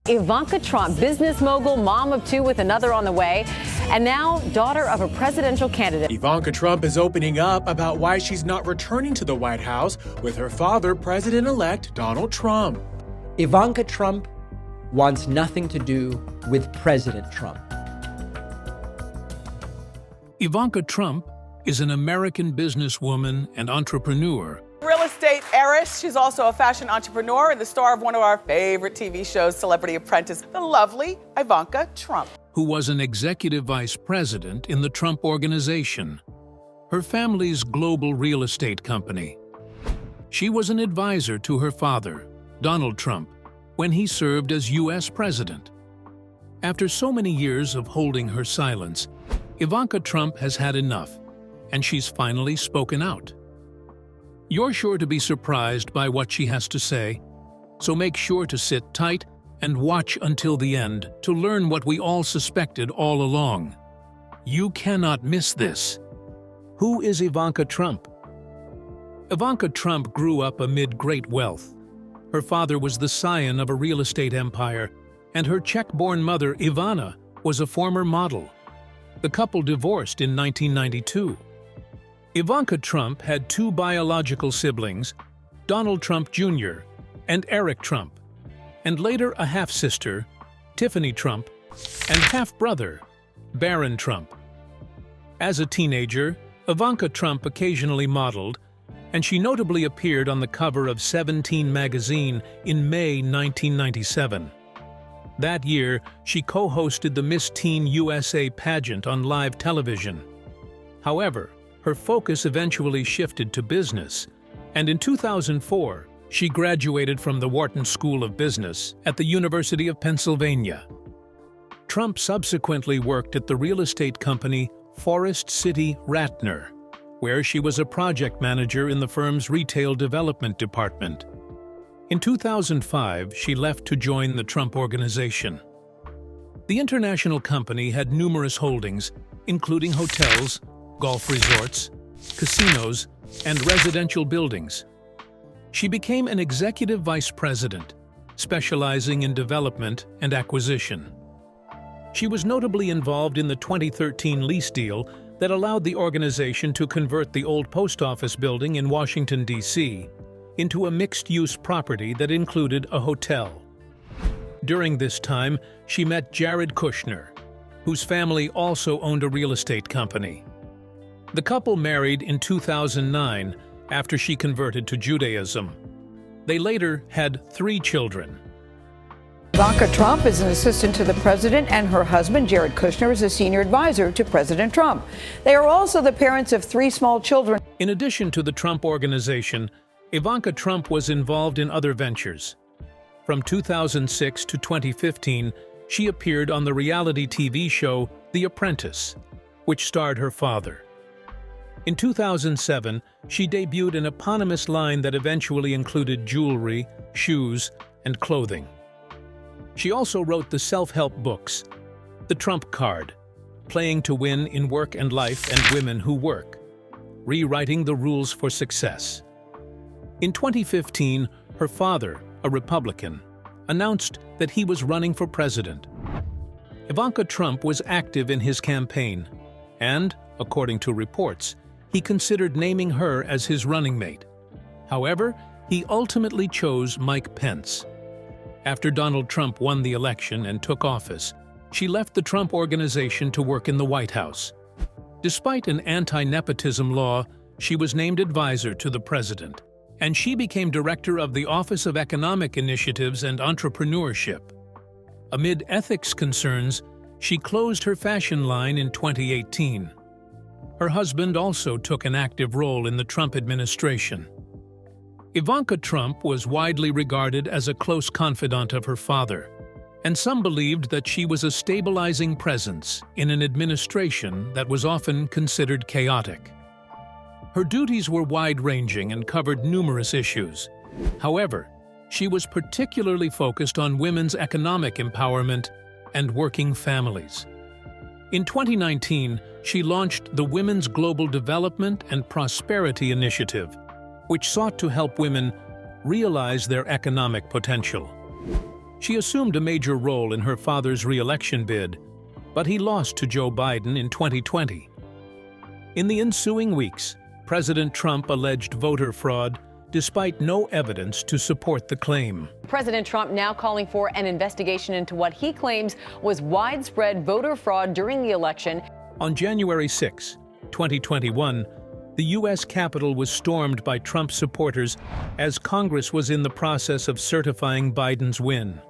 Ivanka Trump, business mogul, mom of two with another on the way, and now daughter of a presidential candidate. Ivanka Trump is opening up about why she's not returning to the White House with her father, President-elect Donald Trump. Ivanka Trump wants nothing to do with President Trump. Ivanka Trump is an American businesswoman and entrepreneur. Real estate heiress. She's also a fashion entrepreneur and the star of one of our favorite TV shows, Celebrity Apprentice, the lovely Ivanka Trump, who was an executive vice president in the Trump Organization, her family's global real estate company. She was an advisor to her father, Donald Trump, when he served as U.S. president. After so many years of holding her silence, Ivanka Trump has had enough, and she's finally spoken out. You're sure to be surprised by what she has to say, so make sure to sit tight and watch until the end to learn what we all suspected all along. You cannot miss this. Who is Ivanka Trump? Ivanka Trump grew up amid great wealth. Her father was the scion of a real estate empire, and her Czech-born mother, Ivana, was a former model. The couple divorced in 1992. Ivanka Trump had two biological siblings, Donald Trump Jr. and Eric Trump, and later a half-sister, Tiffany Trump, and half-brother, Barron Trump. As a teenager, Ivanka Trump occasionally modeled, and she notably appeared on the cover of 17 magazine in May 1997. That year, she co-hosted the Miss Teen USA pageant on live television. However, her focus eventually shifted to business, and in 2004, she graduated from the Wharton School of Business at the University of Pennsylvania. Trump subsequently worked at the real estate company Forest City Ratner, where she was a project manager in the firm's retail development department. In 2005, she left to join the Trump Organization. The international company had numerous holdings, including hotels, golf resorts, casinos, and residential buildings. She became an executive vice president, specializing in development and acquisition. She was notably involved in the 2013 lease deal that allowed the organization to convert the old post office building in Washington, D.C., into a mixed-use property that included a hotel. During this time, she met Jared Kushner, whose family also owned a real estate company. The couple married in 2009 after she converted to Judaism. They later had 3 children. Ivanka Trump is an assistant to the president, and her husband, Jared Kushner, is a senior advisor to President Trump. They are also the parents of 3 small children. In addition to the Trump Organization, Ivanka Trump was involved in other ventures. From 2006 to 2015, she appeared on the reality TV show The Apprentice, which starred her father. In 2007, she debuted an eponymous line that eventually included jewelry, shoes, and clothing. She also wrote the self-help books, The Trump Card, Playing to Win in Work and Life and Women Who Work, Rewriting the Rules for Success. In 2015, her father, a Republican, announced that he was running for president. Ivanka Trump was active in his campaign, and, according to reports, he considered naming her as his running mate. However, he ultimately chose Mike Pence. After Donald Trump won the election and took office, she left the Trump Organization to work in the White House. Despite an anti-nepotism law, she was named advisor to the president, and she became director of the Office of Economic Initiatives and Entrepreneurship. Amid ethics concerns, she closed her fashion line in 2018. Her husband also took an active role in the Trump administration. Ivanka Trump was widely regarded as a close confidant of her father, and some believed that she was a stabilizing presence in an administration that was often considered chaotic. Her duties were wide-ranging and covered numerous issues. However, she was particularly focused on women's economic empowerment and working families. In 2019, she launched the Women's Global Development and Prosperity Initiative, which sought to help women realize their economic potential. She assumed a major role in her father's re-election bid, but he lost to Joe Biden in 2020. In the ensuing weeks, President Trump alleged voter fraud despite no evidence to support the claim. President Trump now calling for an investigation into what he claims was widespread voter fraud during the election. On January 6, 2021, the U.S. Capitol was stormed by Trump supporters as Congress was in the process of certifying Biden's win.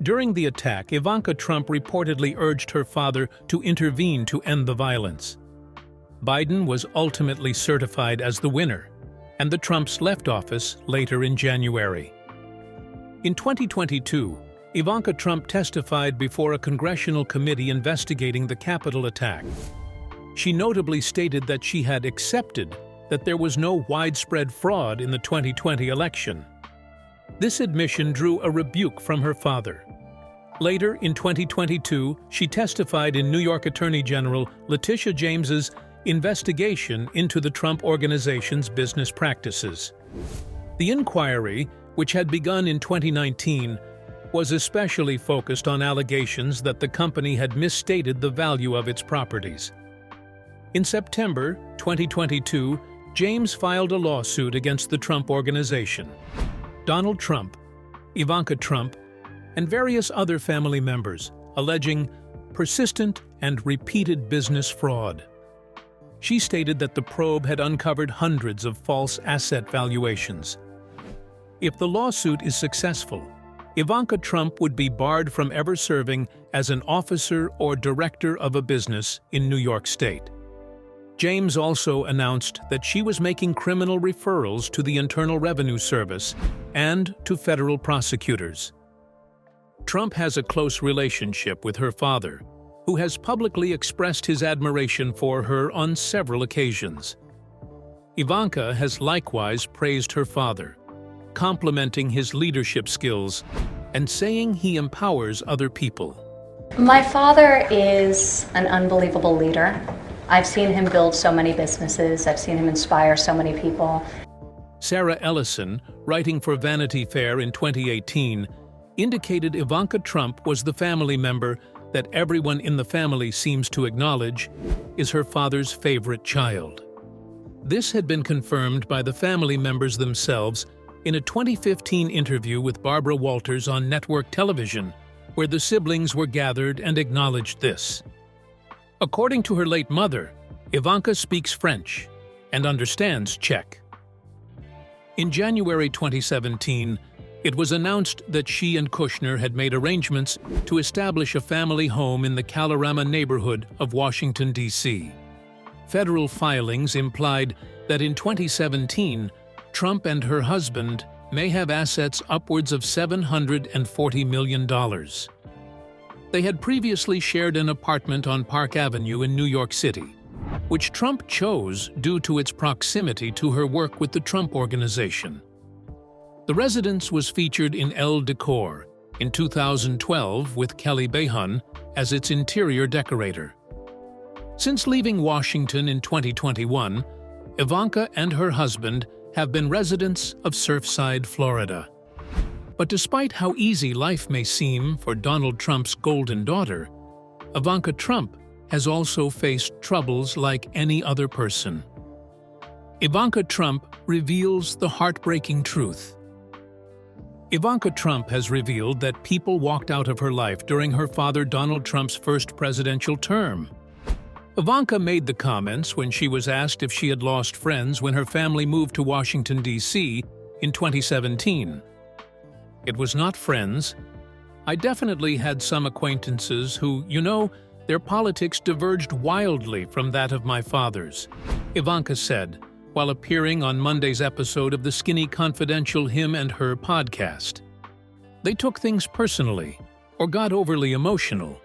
During the attack, Ivanka Trump reportedly urged her father to intervene to end the violence. Biden was ultimately certified as the winner, and the Trumps left office later in January. In 2022, Ivanka Trump testified before a congressional committee investigating the Capitol attack. She notably stated that she had accepted that there was no widespread fraud in the 2020 election. This admission drew a rebuke from her father. Later, in 2022, she testified in New York Attorney General Letitia James's investigation into the Trump Organization's business practices. The inquiry, which had begun in 2019, was especially focused on allegations that the company had misstated the value of its properties. In September 2022, James filed a lawsuit against the Trump Organization. Donald Trump, Ivanka Trump, and various other family members, alleging persistent and repeated business fraud. She stated that the probe had uncovered hundreds of false asset valuations. If the lawsuit is successful, Ivanka Trump would be barred from ever serving as an officer or director of a business in New York State. James also announced that she was making criminal referrals to the Internal Revenue Service and to federal prosecutors. Trump has a close relationship with her father, who has publicly expressed his admiration for her on several occasions. Ivanka has likewise praised her father, complimenting his leadership skills and saying he empowers other people. My father is an unbelievable leader. I've seen him build so many businesses. I've seen him inspire so many people. Sarah Ellison, writing for Vanity Fair in 2018, indicated Ivanka Trump was the family member that everyone in the family seems to acknowledge is her father's favorite child. This had been confirmed by the family members themselves in a 2015 interview with Barbara Walters on network television, where the siblings were gathered and acknowledged this. According to her late mother, Ivanka speaks French and understands Czech. In January 2017, it was announced that she and Kushner had made arrangements to establish a family home in the Kalorama neighborhood of Washington, D.C. Federal filings implied that in 2017, Trump and her husband may have assets upwards of $740 million. They had previously shared an apartment on Park Avenue in New York City, which Trump chose due to its proximity to her work with the Trump Organization. The residence was featured in Elle Decor in 2012 with Kelly Behun as its interior decorator. Since leaving Washington in 2021, Ivanka and her husband have been residents of Surfside, Florida. But despite how easy life may seem for Donald Trump's golden daughter, Ivanka Trump has also faced troubles like any other person. Ivanka Trump reveals the heartbreaking truth. Ivanka Trump has revealed that people walked out of her life during her father Donald Trump's first presidential term. Ivanka made the comments when she was asked if she had lost friends when her family moved to Washington, D.C. in 2017. It was not friends. I definitely had some acquaintances who, their politics diverged wildly from that of my father's, Ivanka said, while appearing on Monday's episode of the Skinny Confidential Him and Her podcast. They took things personally or got overly emotional.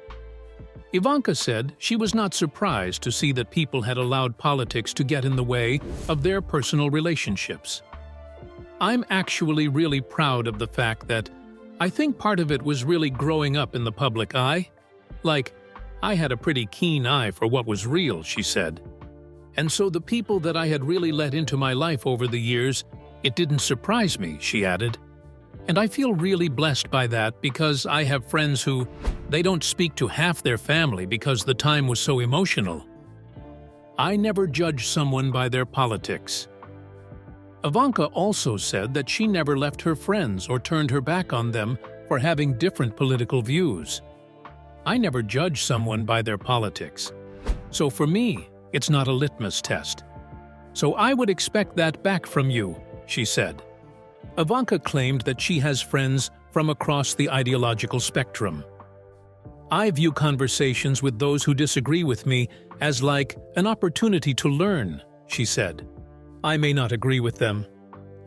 Ivanka said she was not surprised to see that people had allowed politics to get in the way of their personal relationships. I'm actually really proud of the fact that I think part of it was really growing up in the public eye. Like, I had a pretty keen eye for what was real, she said. And so the people that I had really let into my life over the years, it didn't surprise me, she added. And I feel really blessed by that because I have friends who, they don't speak to half their family because the time was so emotional. I never judge someone by their politics. Ivanka also said that she never left her friends or turned her back on them for having different political views. I never judge someone by their politics. So for me, it's not a litmus test. So I would expect that back from you, she said. Ivanka claimed that she has friends from across the ideological spectrum. I view conversations with those who disagree with me as like an opportunity to learn, she said. I may not agree with them.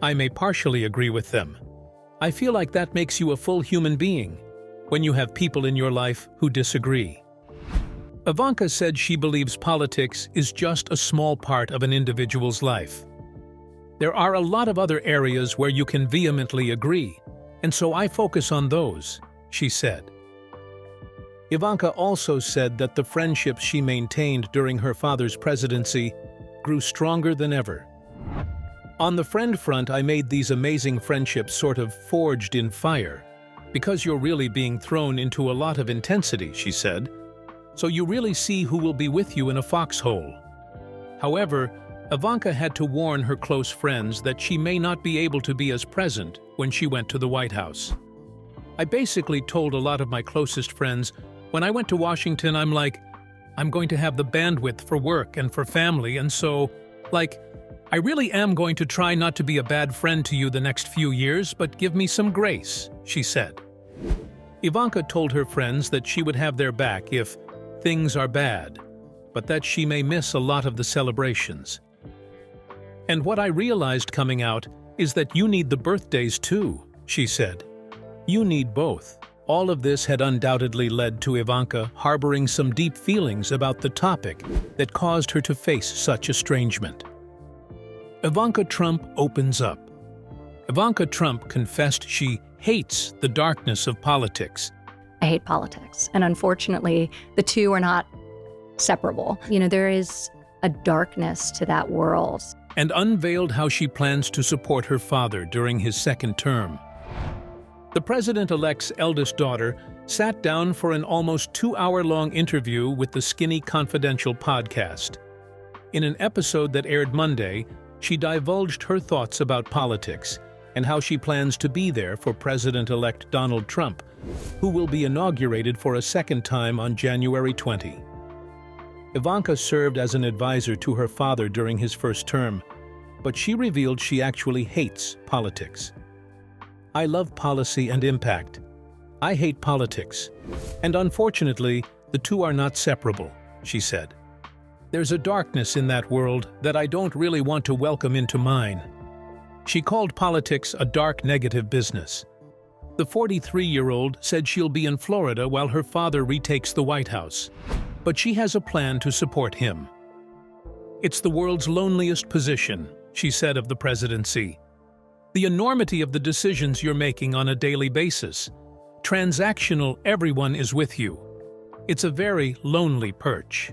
I may partially agree with them. I feel like that makes you a full human being when you have people in your life who disagree. Ivanka said she believes politics is just a small part of an individual's life. There are a lot of other areas where you can vehemently agree, and so I focus on those, she said. Ivanka also said that the friendships she maintained during her father's presidency grew stronger than ever. On the friend front, I made these amazing friendships sort of forged in fire, because you're really being thrown into a lot of intensity, she said, so you really see who will be with you in a foxhole. However, Ivanka had to warn her close friends that she may not be able to be as present when she went to the White House. I basically told a lot of my closest friends, when I went to Washington, I'm like, I'm going to have the bandwidth for work and for family, and so, I really am going to try not to be a bad friend to you the next few years, but give me some grace, she said. Ivanka told her friends that she would have their back if things are bad, but that she may miss a lot of the celebrations. And what I realized coming out is that you need the birthdays too, she said. You need both. All of this had undoubtedly led to Ivanka harboring some deep feelings about the topic that caused her to face such estrangement. Ivanka Trump opens up. Ivanka Trump confessed she hates the darkness of politics. I hate politics, and unfortunately, the two are not separable. There is a darkness to that world. And unveiled how she plans to support her father during his second term. The president-elect's eldest daughter sat down for an almost 2-hour-long interview with the Skinny Confidential podcast. In an episode that aired Monday, she divulged her thoughts about politics and how she plans to be there for President-elect Donald Trump, who will be inaugurated for a second time on January 20. Ivanka served as an advisor to her father during his first term, but she revealed she actually hates politics. I love policy and impact. I hate politics. And unfortunately, the two are not separable, she said. There's a darkness in that world that I don't really want to welcome into mine. She called politics a dark negative business. The 43-year-old said she'll be in Florida while her father retakes the White House, but she has a plan to support him. It's the world's loneliest position, she said of the presidency. The enormity of the decisions you're making on a daily basis. Transactional, everyone is with you. It's a very lonely perch.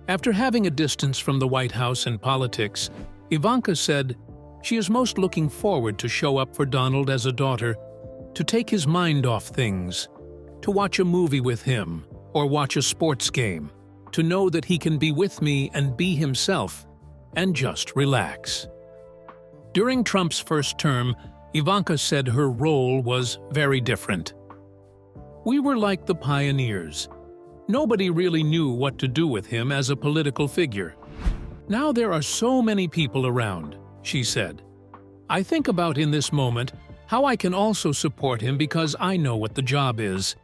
After having a distance from the White House and politics, Ivanka said she is most looking forward to show up for Donald as a daughter, to take his mind off things, to watch a movie with him or watch a sports game, to know that he can be with me and be himself and just relax. During Trump's first term, Ivanka said her role was very different. We were like the pioneers. Nobody really knew what to do with him as a political figure. Now there are so many people around, she said. I think about in this moment how I can also support him because I know what the job is.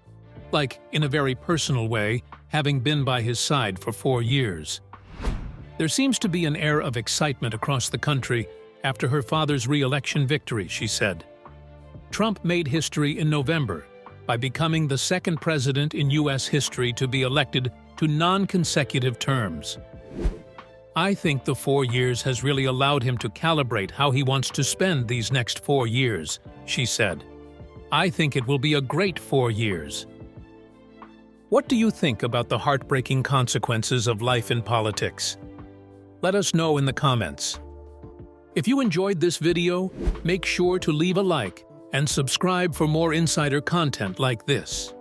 Like, in a very personal way, having been by his side for 4 years. There seems to be an air of excitement across the country after her father's re-election victory, she said. Trump made history in November by becoming the second president in U.S. history to be elected to non-consecutive terms. I think the 4 years has really allowed him to calibrate how he wants to spend these next 4 years, she said. I think it will be a great 4 years. What do you think about the heartbreaking consequences of life in politics? Let us know in the comments. If you enjoyed this video, make sure to leave a like and subscribe for more insider content like this.